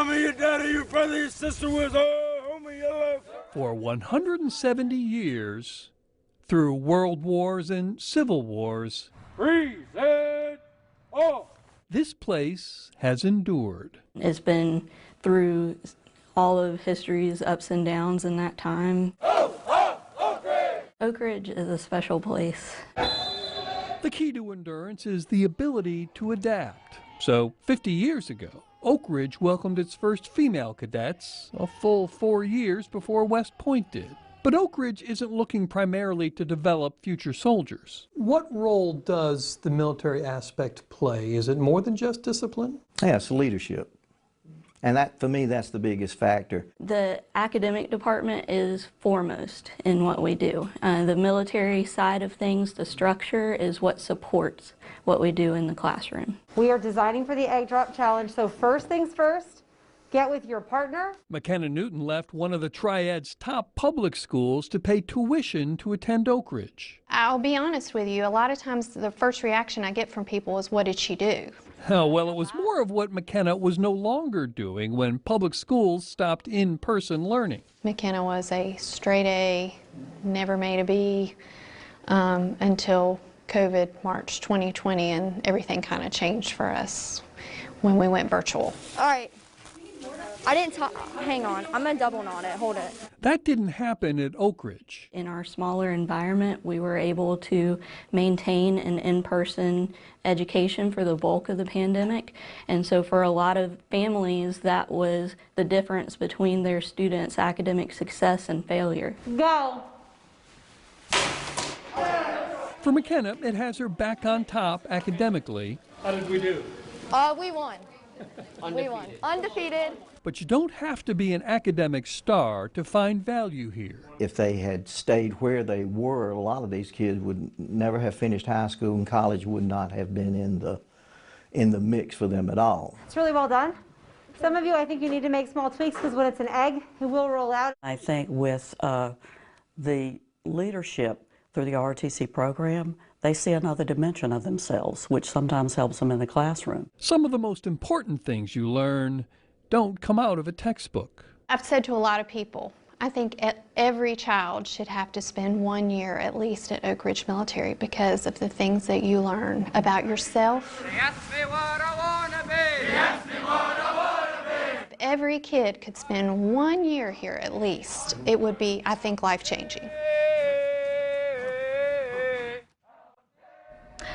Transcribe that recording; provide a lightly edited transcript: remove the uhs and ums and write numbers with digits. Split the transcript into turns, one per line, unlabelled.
mama, your daddy, your brother, your sister was all homie, your love.
For 170 years, through world wars and civil wars,
Freeze it off.
this place has endured.
It's been through all of history's ups and downs in that time. Oak Ridge is a special place.
The key to endurance is the ability to adapt. So 50 years ago, Oak Ridge welcomed its first female cadets a full 4 years before West Point did. But Oak Ridge isn't looking primarily to develop future soldiers. What role does the military aspect play? Is it more than just discipline?
Yes, leadership. And that, for me, that's the biggest factor.
The academic department is foremost in what we do. The military side of things, the structure, is what supports what we do in the classroom.
We are designing for the Egg Drop Challenge, so first things first, get with your partner.
McKenna Newton left one of the Triad's top public schools to pay tuition to attend Oak Ridge.
I'll be honest with you, a lot of times the first reaction I get from people is, what did she do?
Oh, well, it was more of what McKenna was no longer doing when public schools stopped in-person learning.
McKenna was a straight A, never made a B, until COVID, March 2020, and everything kind of changed for us when we went virtual.
All right. I didn't talk. Hang on. I'm going to double knot it. Hold it.
That didn't happen at Oak Ridge.
In our smaller environment, we were able to maintain an in-person education for the bulk of the pandemic. And so for a lot of families, that was the difference between their students' academic success and failure.
Go.
For McKenna, it has her back on top academically.
How did we do?
We won. We won. Undefeated.
But you don't have to be an academic star to find value here.
If they had stayed where they were, a lot of these kids would never have finished high school, and college would not have been in the mix for them at all.
It's really well done. Some of you, I think you need to make small tweaks because when it's an egg, it will roll out.
I think with the leadership through the ROTC program, they see another dimension of themselves, which sometimes helps them in the classroom.
Some of the most important things you learn don't come out of a textbook.
I've said to a lot of people, I think every child should have to spend 1 year at least at Oak Ridge Military because of the things that you learn about yourself.
Ask me what I wanna be. Ask me what I wanna be.
If every kid could spend 1 year here at least, it would be, I think, life-changing.